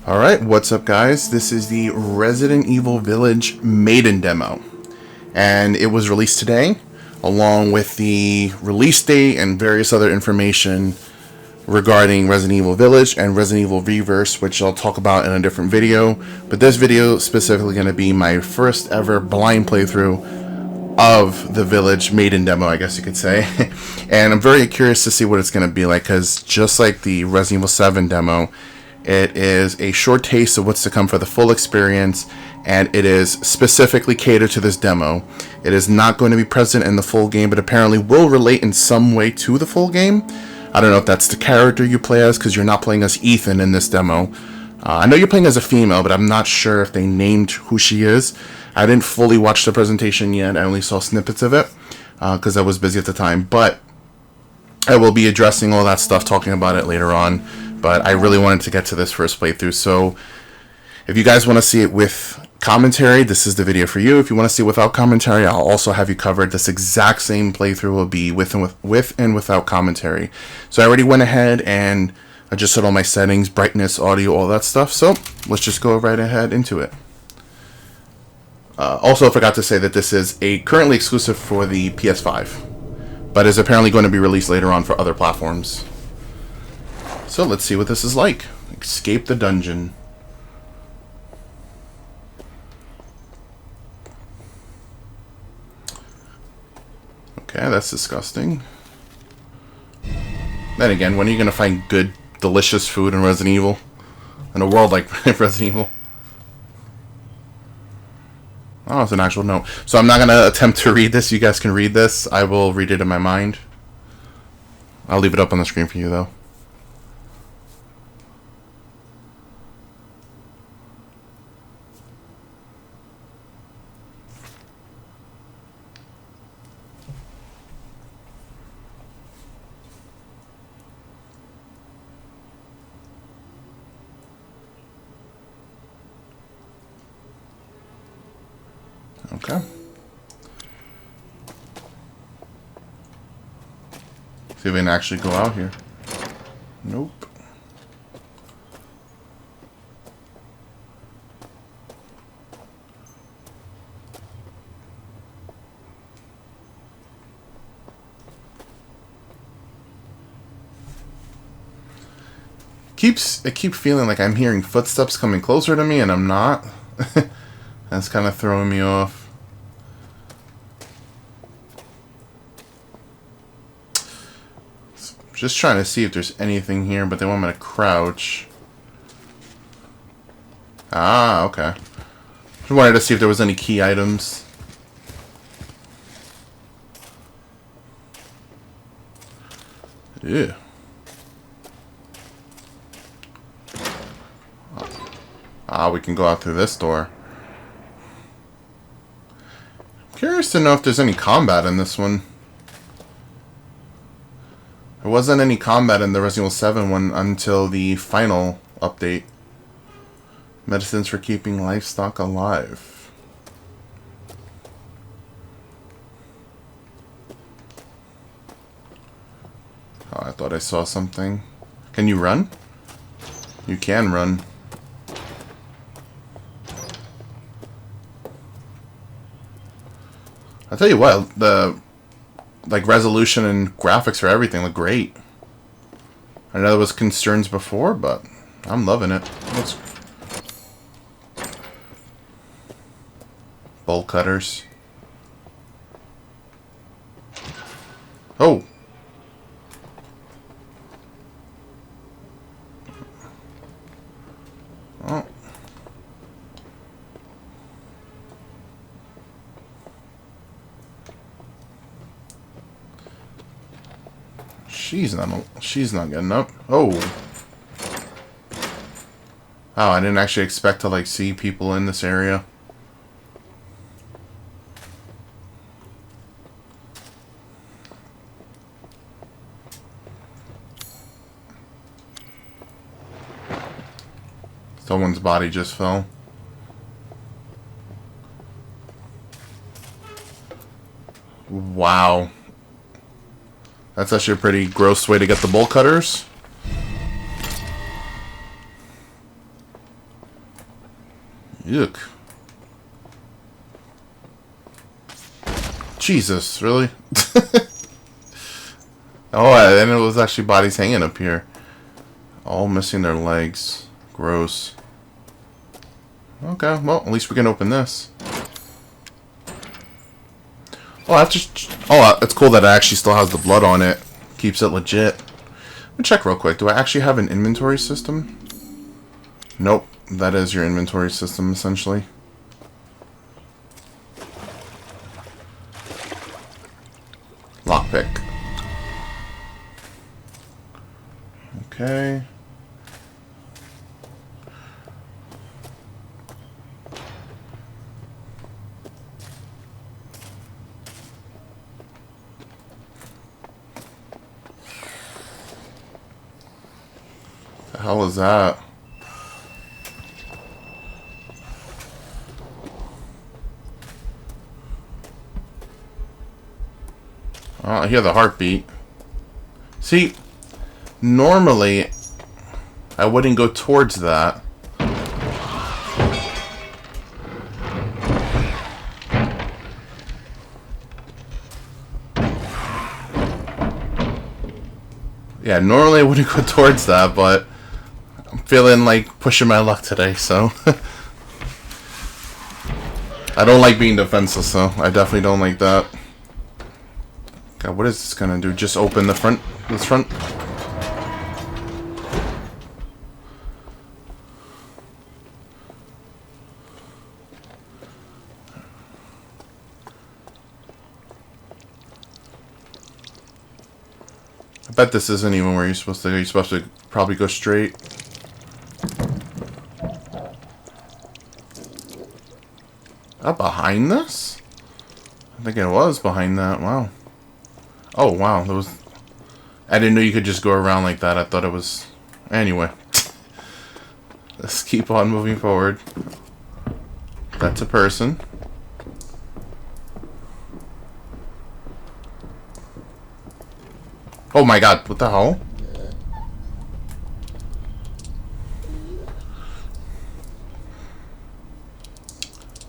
Alright, what's up guys? This is the Resident Evil Village Maiden Demo. And it was released today, along with the release date and various other information regarding Resident Evil Village and Resident Evil Reverse, which I'll talk about in a different video. But this video is specifically going to be my first ever blind playthrough of the Village Maiden Demo, I guess you could say. And I'm very curious to see what it's going to be like, because just like the Resident Evil 7 demo, it is a short taste of what's to come for the full experience, and it is specifically catered to this demo. It is not going to be present in the full game, but apparently will relate in some way to the full game. I don't know if that's the character you play as, because you're not playing as Ethan in this demo. I know you're playing as a female, but I'm not sure if they named who she is. I didn't fully watch the presentation yet. I only saw snippets of it, because I was busy at the time. But I will be addressing all that stuff, talking about it later on. But I really wanted to get to this first playthrough, so if you guys want to see it with commentary, this is the video for you. If you want to see it without commentary, I'll also have you covered. This exact same playthrough will be with and without commentary. So I already went ahead and adjusted all my settings, brightness, audio, all that stuff. So let's just go right ahead into it. Also, I forgot to say that this is currently exclusive for the PS5, but is apparently going to be released later on for other platforms. So let's see what this is like. Escape the dungeon. Okay, that's disgusting. Then again, when are you going to find good, delicious food in Resident Evil? In a world like Resident Evil? Oh, it's an actual note. So I'm not going to attempt to read this. You guys can read this. I will read it in my mind. I'll leave it up on the screen for you, though. Okay. See if we can actually go out here. Nope. I keep feeling like I'm hearing footsteps coming closer to me, and I'm not. That's kind of throwing me off. Just trying to see if there's anything here, but they want me to crouch. Ah, okay. Just wanted to see if there was any key items. Yeah. Ah, we can go out through this door. Curious to know if there's any combat in this one. There wasn't any combat in the Resident Evil 7 one until the final update. Medicines for keeping livestock alive. Oh, I thought I saw something. Can you run? You can run. I'll tell you what, the resolution and graphics for everything look great. I know there was concerns before, but I'm loving it. Looks bolt cutters. Oh. Oh. She's not getting up. Oh. Oh, I didn't actually expect to like see people in this area. Someone's body just fell. Wow. That's actually a pretty gross way to get the bolt cutters. Yuck. Jesus, really? Oh, and it was actually bodies hanging up here. All missing their legs. Gross. Okay, well, at least we can open this. Oh, it's cool that it actually still has the blood on it. Keeps it legit. Let me check real quick. Do I actually have an inventory system? Nope. That is your inventory system, essentially. Lockpick. Okay. The hell is that? Oh, I hear the heartbeat. See, normally I wouldn't go towards that. Yeah, normally I wouldn't go towards that, but I'm feeling like pushing my luck today, so. I don't like being defenseless, so I definitely don't like that. God, what is this gonna do? Just open the front? This front? I bet this isn't even where you're supposed to go. You're supposed to probably go straight. Up behind this? I think it was behind that. Wow. Oh, wow. There was... I didn't know you could just go around like that. I thought it was... Anyway. Let's keep on moving forward. That's a person. Oh my god, what the hell?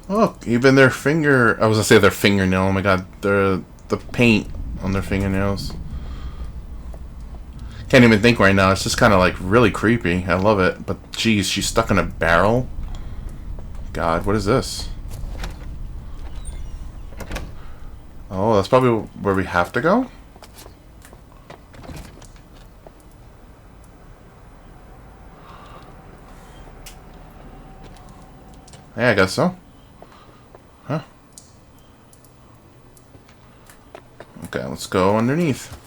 Look, even their finger... I was gonna say their fingernail. Oh my god, the paint on their fingernails. Can't even think right now. It's just kind of like really creepy. I love it. But geez, she's stuck in a barrel. God, what is this? Oh, that's probably where we have to go? Yeah, I guess so. Huh? Okay, let's go underneath.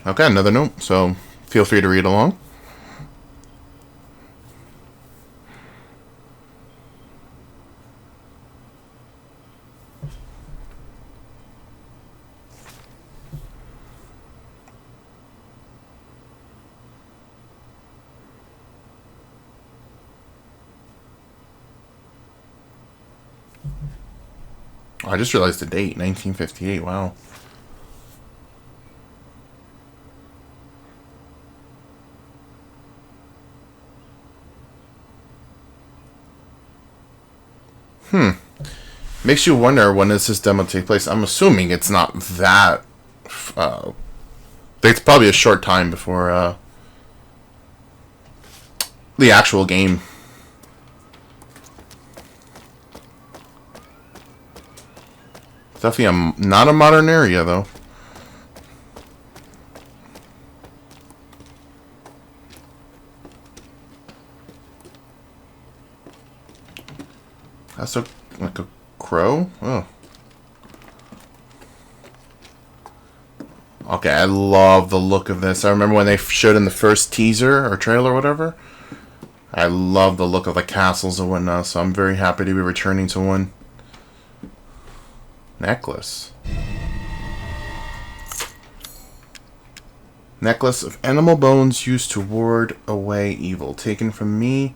Okay, another note, so feel free to read along. Oh, I just realized the date, 1958, wow. Makes you wonder, when does this demo take place? I'm assuming it's not that... it's probably a short time before the actual game. Definitely not a modern area, though. That's like a crow? Oh. Okay, I love the look of this. I remember when they showed in the first teaser or trailer or whatever. I love the look of the castles and whatnot, so I'm very happy to be returning to one. Necklace. Necklace of animal bones used to ward away evil. Taken from me.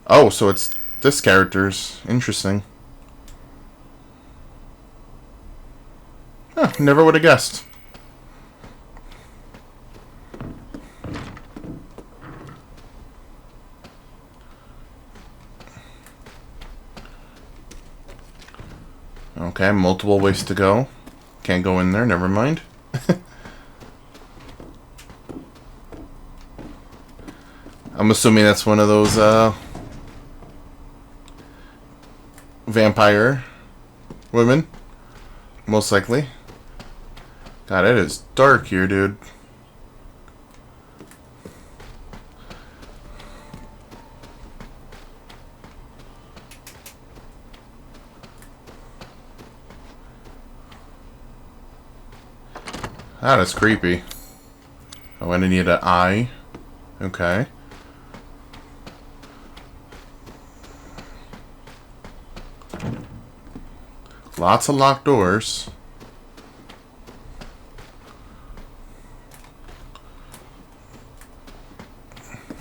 Oh, so it's this character's. Interesting. Huh, never would have guessed. Okay, multiple ways to go. Can't go in there, never mind. I'm assuming that's one of those vampire women. Most likely. God, it is dark here, dude. That is creepy. Oh, and I need an eye. Okay. Lots of locked doors.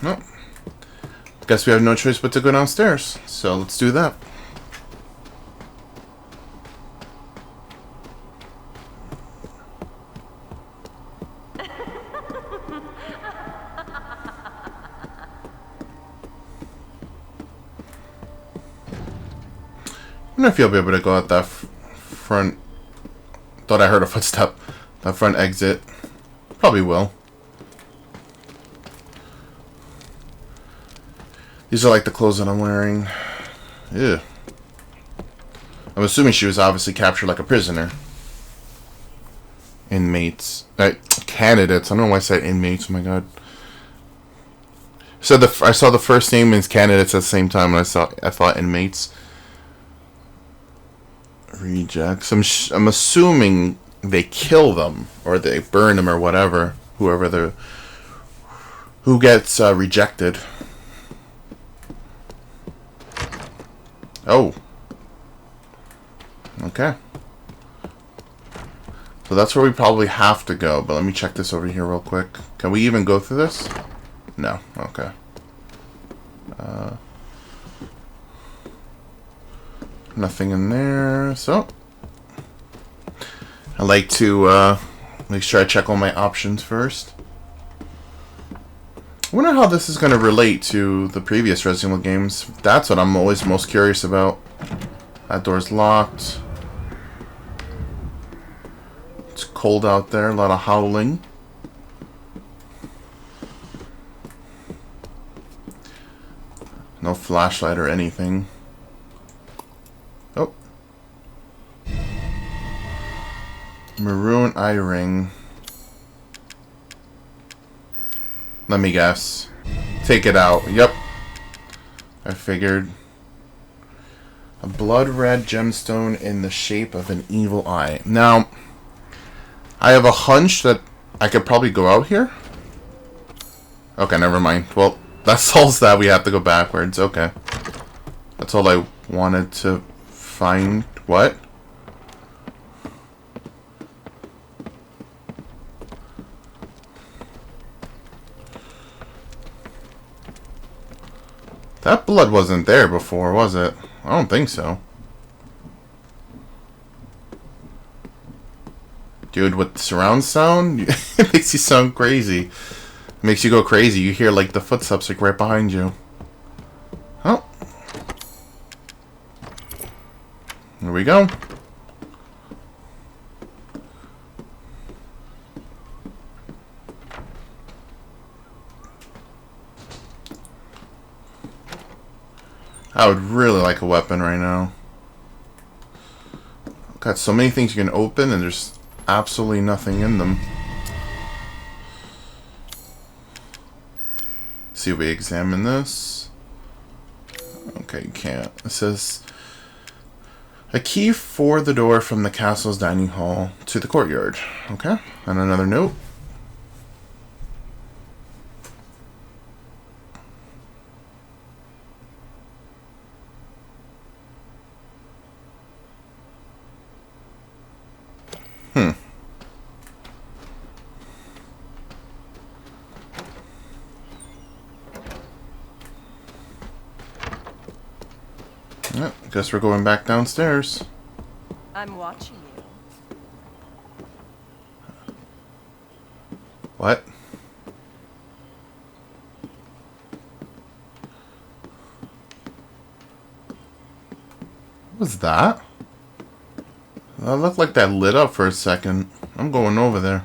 Well, guess we have no choice but to go downstairs. So let's do that. I wonder if you'll be able to go out that front. Thought I heard a footstep. That front exit. Probably will. These are like the clothes that I'm wearing. Ew. I'm assuming she was obviously captured like a prisoner. Inmates. Candidates. I don't know why I said inmates. Oh my god. So I saw the first name as candidates at the same time, and I thought inmates. Rejects. I'm assuming they kill them or they burn them or whatever. Who gets rejected. Oh. Okay. So that's where we probably have to go. But let me check this over here real quick. Can we even go through this? No. Okay. Nothing in there. So I like to make sure I check all my options first. I wonder how this is going to relate to the previous Resident Evil games. That's what I'm always most curious about. That door's locked. It's cold out there. A lot of howling. No flashlight or anything. Oh. Maroon eye ring. Let me guess. Take it out. Yep. I figured. A blood red gemstone in the shape of an evil eye. Now, I have a hunch that I could probably go out here. Okay, never mind. Well, that solves that. We have to go backwards. Okay. That's all I wanted to find. What? That blood wasn't there before, was it? I don't think so. Dude, with surround sound, it makes you sound crazy. It makes you go crazy. You hear like the footsteps like right behind you. Oh. Here we go. I would really like a weapon right now. Got so many things you can open and there's absolutely nothing in them. See if we examine this. Okay, you can't. It says a key for the door from the castle's dining hall to the courtyard. Okay, and another note. Yep, guess we're going back downstairs. I'm watching you. What? What was that? That looked like that lit up for a second. I'm going over there.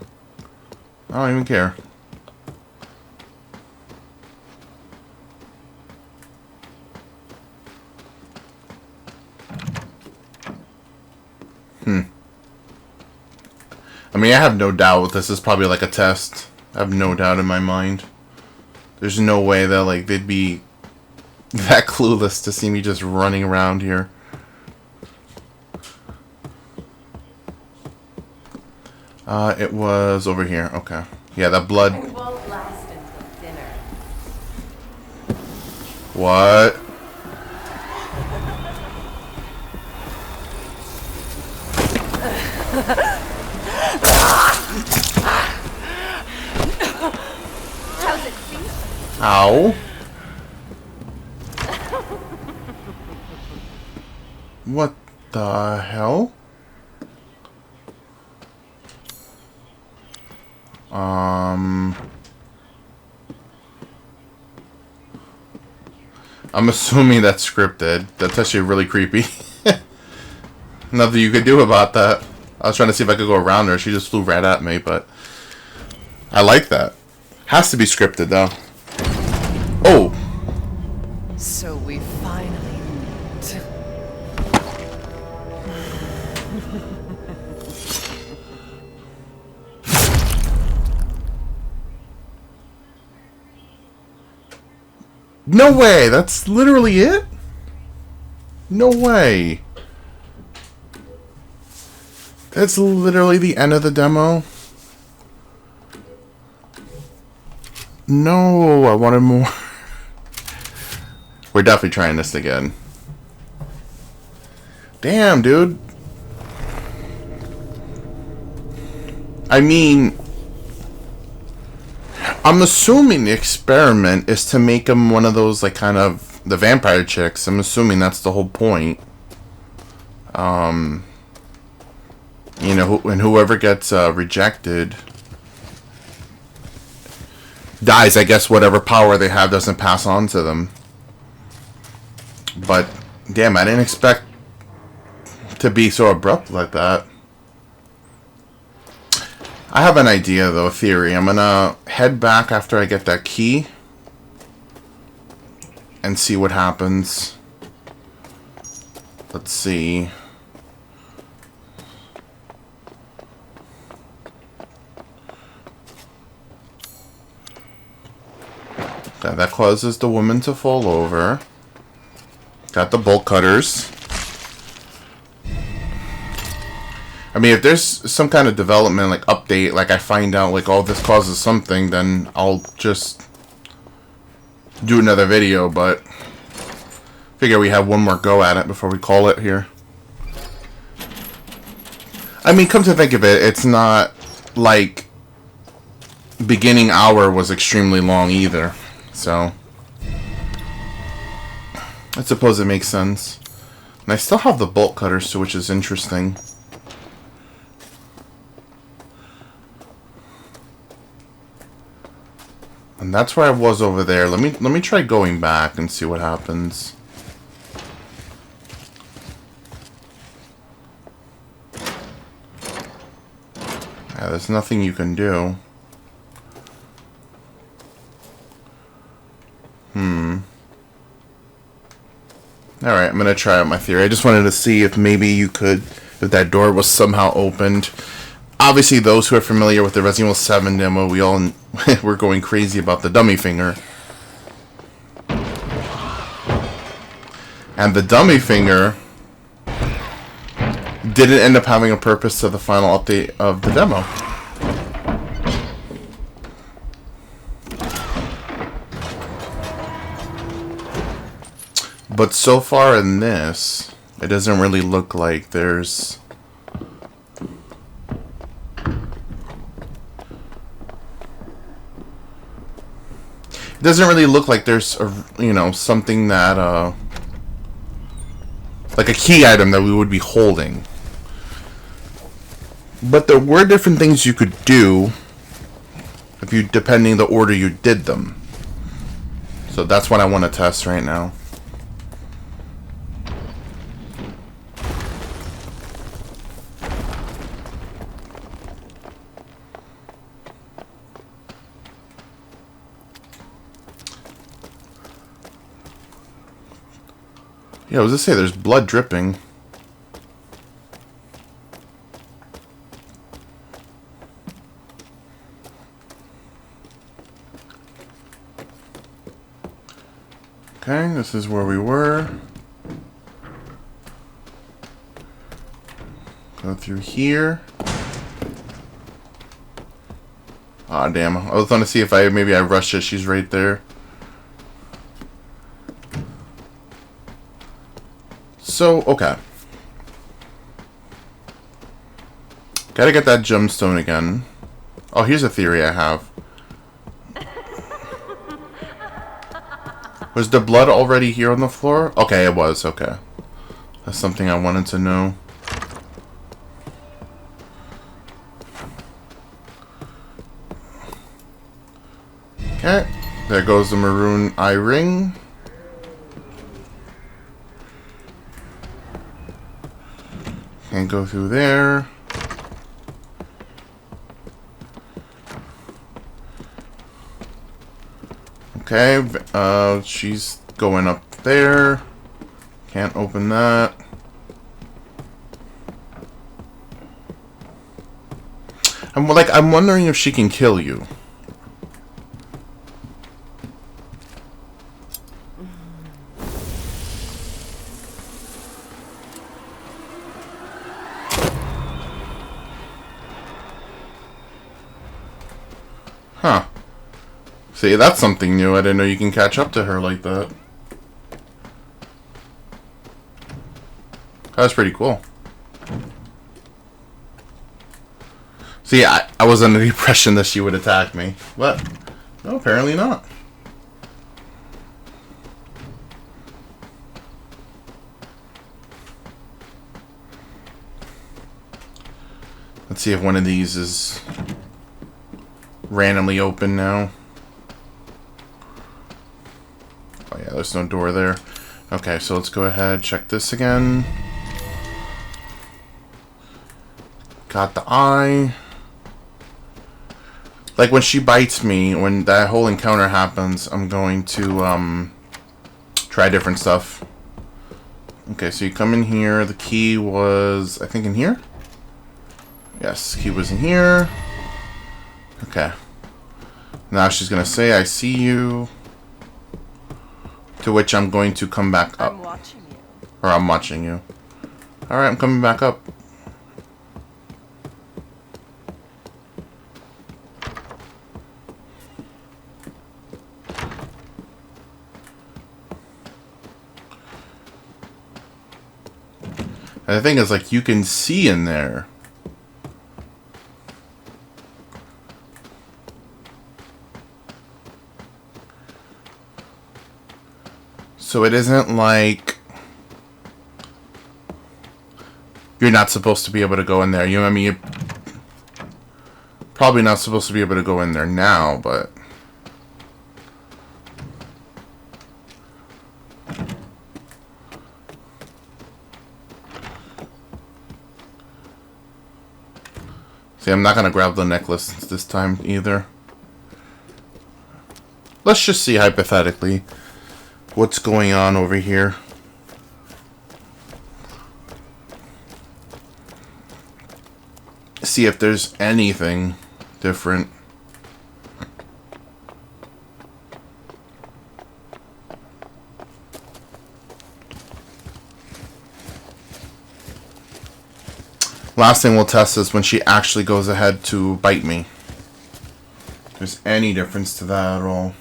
I don't even care. I mean, I have no doubt this is probably like a test. I have no doubt in my mind. There's no way that like they'd be that clueless to see me just running around here. It was over here. Okay. Yeah, that blood. It won't last until dinner. What? How's it feel? Ow. What the hell? I'm assuming that's scripted. That's actually really creepy. Nothing you could do about that. I was trying to see if I could go around her. She just flew right at me, but I like that. Has to be scripted, though. Oh! So we finally meet. No way! That's literally it? No way. That's literally the end of the demo? No, I wanted more. We're definitely trying this again. Damn, dude. I mean, I'm assuming the experiment is to make him one of those, like, kind of the vampire chicks. I'm assuming that's the whole point. You know, and whoever gets rejected dies. I guess whatever power they have doesn't pass on to them. But, damn, I didn't expect to be so abrupt like that. I have an idea, though, a theory. I'm gonna head back after I get that key and see what happens. Let's see. Okay, that causes the woman to fall over. Got the bolt cutters. I mean, if there's some kind of development, like, update, like, I find out, like, oh, this causes something, then I'll just do another video, but figure we have one more go at it before we call it here. I mean, come to think of it, it's not like beginning hour was extremely long either, so I suppose it makes sense. And I still have the bolt cutters too, which is interesting. And that's where I was over there. Let me try going back and see what happens. Yeah, there's nothing you can do. Alright, I'm gonna try out my theory. I just wanted to see if maybe you could, if that door was somehow opened. Obviously, those who are familiar with the Resident Evil 7 demo, we all were going crazy about the dummy finger. And the dummy finger didn't end up having a purpose to the final update of the demo. But so far in this, it doesn't really look like there's... It doesn't really look like there's a, you know, something that like a key item that we would be holding. But there were different things you could do if you, depending the order you did them. So that's what I want to test right now. Yeah, I was gonna say there's blood dripping. Okay, this is where we were. Go through here. Ah, damn. I was gonna see if maybe I rushed it. She's right there. So, okay. Gotta get that gemstone again. Oh, here's a theory I have. Was the blood already here on the floor? Okay, it was. Okay. That's something I wanted to know. Okay. There goes the maroon eye ring. Can't go through there. Okay, she's going up there. Can't open that. I'm wondering if she can kill you. Huh. See, that's something new. I didn't know you can catch up to her like that. That's pretty cool. See, I was under the impression that she would attack me. But, no, apparently not. Let's see if one of these is randomly open now. Oh yeah, there's no door there. Okay, so let's go ahead, check this again. Got the eye. Like when she bites me, when that whole encounter happens, I'm going to try different stuff. Okay, so you come in here. The key was, I think, in here? Yes, key was in here. Okay. Now she's gonna say, I see you. To which I'm going to come back up. I'm watching you. Or I'm watching you. Alright, I'm coming back up. And the thing is, like, you can see in there. So it isn't like you're not supposed to be able to go in there. You know what I mean? You're probably not supposed to be able to go in there now, but see, I'm not going to grab the necklace this time either. Let's just see hypothetically what's going on over here. See if there's anything different. Last thing we'll test is when she actually goes ahead to bite me. If there's any difference to that at all.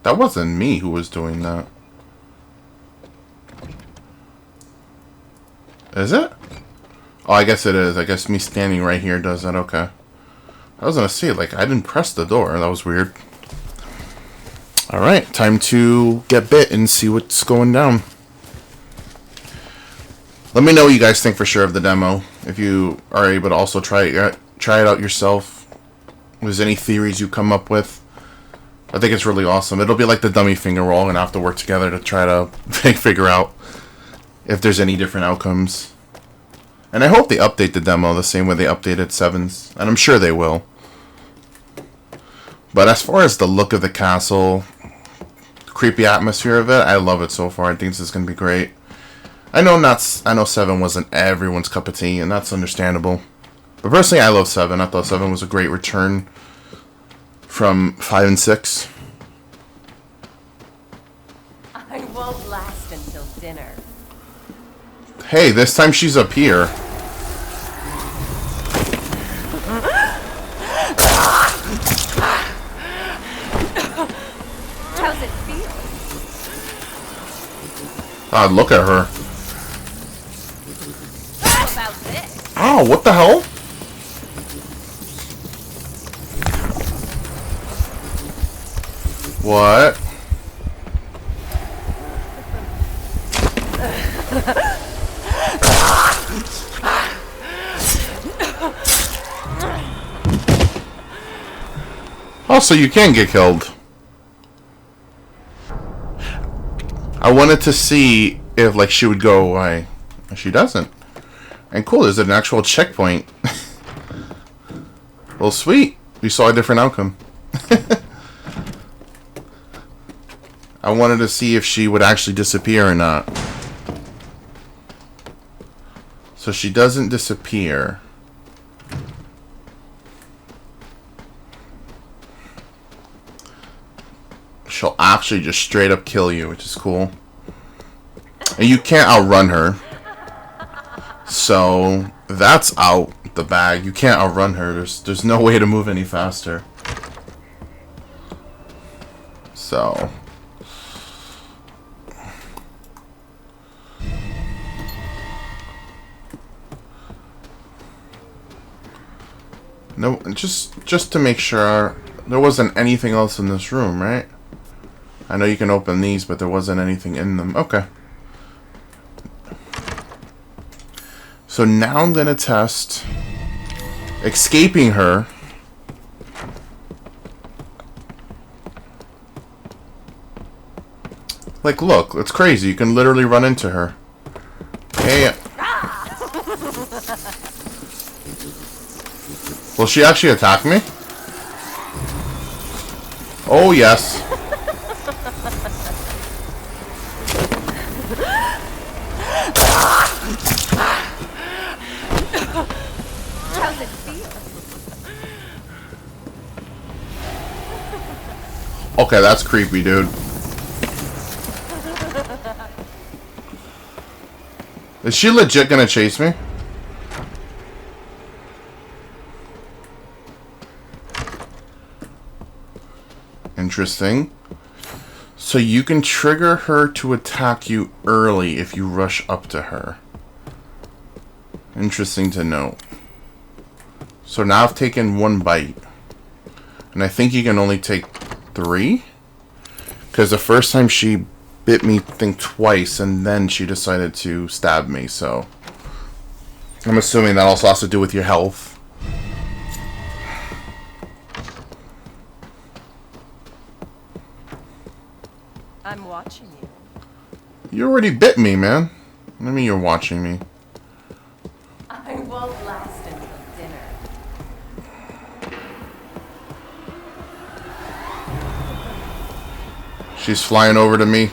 That wasn't me who was doing that. Is it? Oh, I guess it is. I guess me standing right here does that. Okay. I was gonna say, like, I didn't press the door. That was weird. Alright, time to get bit and see what's going down. Let me know what you guys think for sure of the demo. If you are able to also try it out yourself. If there's any theories you come up with. I think it's really awesome. It'll be like the dummy finger. We're all going to have to work together to try to figure out if there's any different outcomes. And I hope they update the demo the same way they updated 7's. And I'm sure they will. But as far as the look of the castle, creepy atmosphere of it, I love it so far. I think this is going to be great. I know 7 wasn't everyone's cup of tea, and that's understandable. But personally, I love 7. I thought 7 was a great return from 5 and 6. I won't last until dinner. Hey, this time she's up here. How's it feel? Ah, look at her. How about this? Oh, what the hell? What? Oh, so you can get killed. I wanted to see if, like, she would go away. She doesn't. And cool, there's an actual checkpoint. Well, sweet. We saw a different outcome. I wanted to see if she would actually disappear or not. So she doesn't disappear. She'll actually just straight up kill you, which is cool. And you can't outrun her. So that's out the bag. You can't outrun her. There's no way to move any faster. So no, just to make sure there wasn't anything else in this room, right? I know you can open these, but there wasn't anything in them. Okay. So now I'm going to test escaping her. Like, look, it's crazy. You can literally run into her. Hey. Will she actually attack me? Oh, yes. How's it feel? Okay, that's creepy, dude. Is she legit gonna chase me? Interesting. So you can trigger her to attack you early if you rush up to her. Interesting to note. So now I've taken 1 bite. And I think you can only take 3? Because the first time she bit me, I think, twice, and then she decided to stab me, so I'm assuming that also has to do with your health. I'm watching you. You already bit me, man. What do you mean you're watching me? I won't last until dinner. She's flying over to me.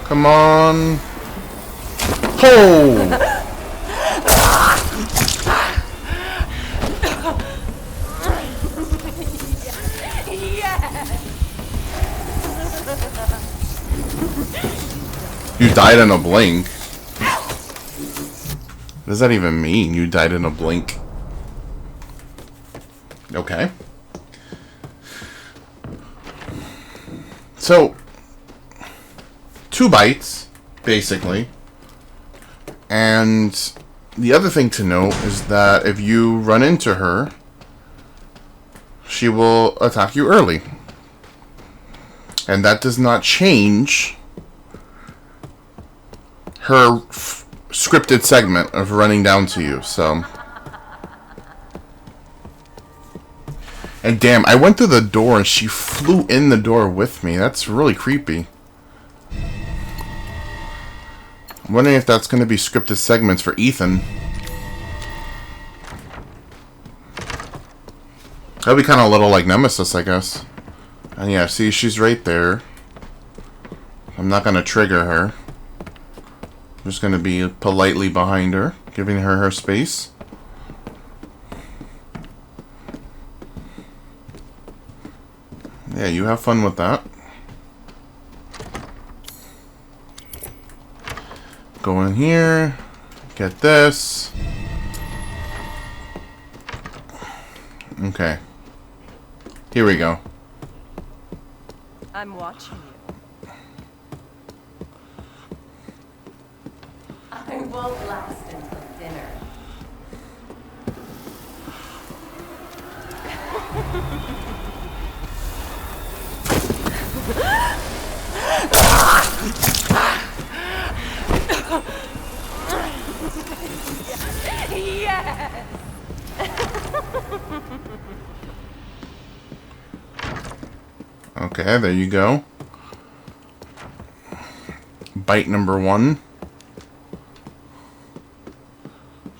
Come on. Oh! You died in a blink. What does that even mean? You died in a blink. Okay. So, 2 bites, basically. And the other thing to note is that if you run into her, she will attack you early. And that does not change her scripted segment of running down to you, so. And damn, I went through the door and she flew in the door with me. That's really creepy. I'm wondering if that's going to be scripted segments for Ethan. That'd be kind of a little like Nemesis, I guess. And yeah, see, she's right there. I'm not going to trigger her. I'm just going to be politely behind her, giving her her space. Yeah, you have fun with that. Go in here. Get this. Okay. Here we go. I'm watching you. I won't last until dinner. Yes! Okay, there you go. Bite number 1.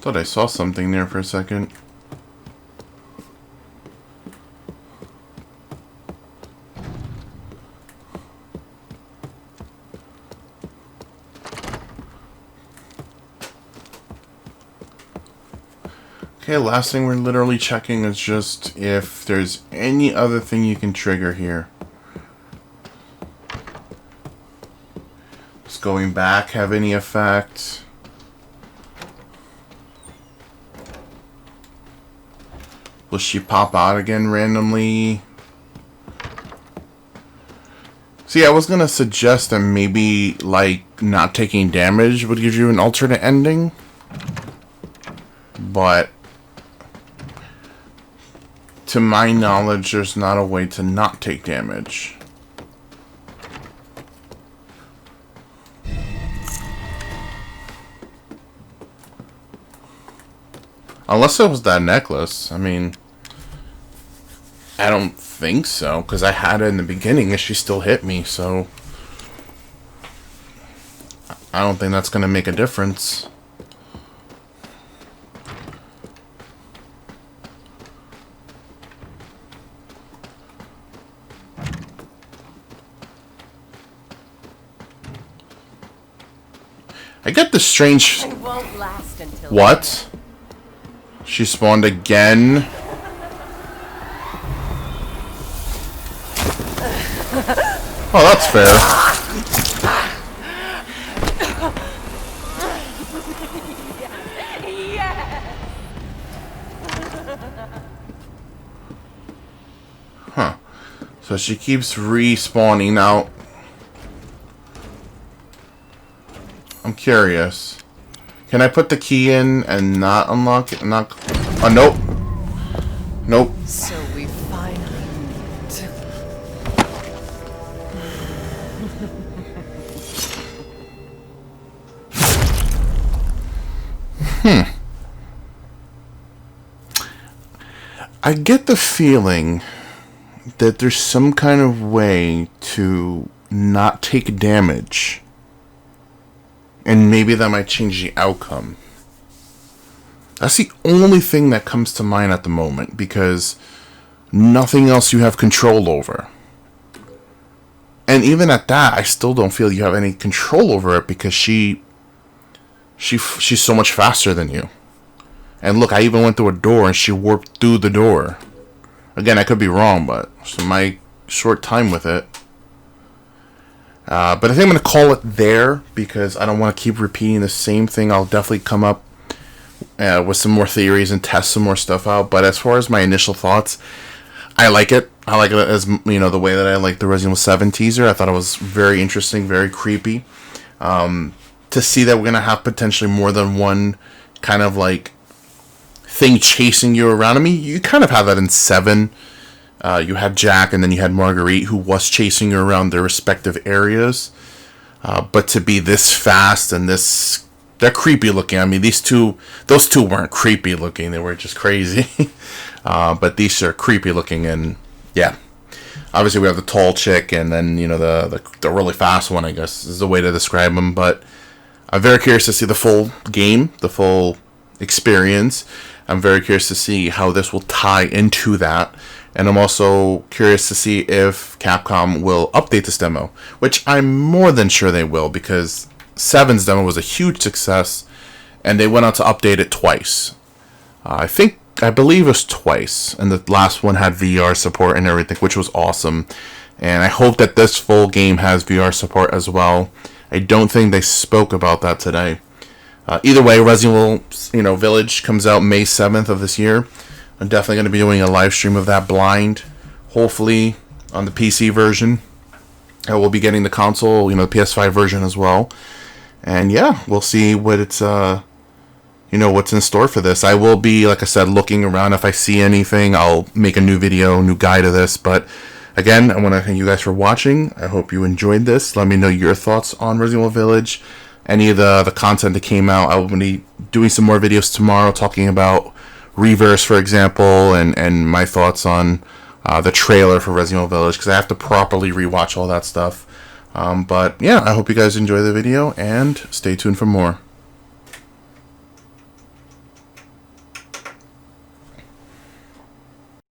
Thought I saw something there for a second. Okay, last thing we're literally checking is just if there's any other thing you can trigger here. Does going back have any effect? Will she pop out again randomly? See, I was gonna suggest that maybe, like, not taking damage would give you an alternate ending. But to my knowledge, there's not a way to not take damage. Unless it was that necklace. I mean, I don't think so, because I had it in the beginning and she still hit me, so I don't think that's going to make a difference. I get the strange... I won't last until What? She spawned again? Oh, that's fair. Huh. So she keeps respawning now. I'm curious. Can I put the key in and not unlock it? Not. Oh, nope. Nope. So we finally meet. I get the feeling that there's some kind of way to not take damage. And maybe that might change the outcome. That's the only thing that comes to mind at the moment, because nothing else you have control over. And even at that, I still don't feel you have any control over it, because she's so much faster than you. And look, I even went through a door and she warped through the door. Again, I could be wrong, but so my short time with it. But I think I'm going to call it there, because I don't want to keep repeating the same thing. I'll definitely come up with some more theories and test some more stuff out. But as far as my initial thoughts, I like it. I like it as, you know, the way that I like the Resident Evil 7 teaser. I thought it was very interesting, very creepy. To see that we're going to have potentially more than one kind of like thing chasing you around. I mean, you kind of have that in 7. You had Jack, and then you had Marguerite, who was chasing you around their respective areas. But to be this fast and this, they're creepy looking. I mean, those two weren't creepy looking; they were just crazy. But these are creepy looking, and yeah. Obviously, we have the tall chick, and then the really fast one, I guess, is the way to describe them. But I'm very curious to see the full game, the full experience. I'm very curious to see how this will tie into that. And I'm also curious to see if Capcom will update this demo, which I'm more than sure they will, because 7's demo was a huge success, and they went on to update it twice. I believe it was twice, and the last one had VR support and everything, which was awesome. And I hope that this full game has VR support as well. I don't think they spoke about that today. Either way, Resident Evil, Village comes out May 7th of this year. I'm definitely going to be doing a live stream of that blind, hopefully on the PC version. I will be getting the console, the PS5 version as well. And yeah, we'll see what it's what's in store for this. I will be, like I said, looking around. If I see anything, I'll make a new video, new guide of this. But again, I want to thank you guys for watching. I hope you enjoyed this. Let me know your thoughts on Resident Evil Village. Any of the content that came out. I will be doing some more videos tomorrow talking about Reverse, for example, and my thoughts on the trailer for Resident Evil Village, because I have to properly rewatch all that stuff. But yeah, I hope you guys enjoy the video, and stay tuned for more.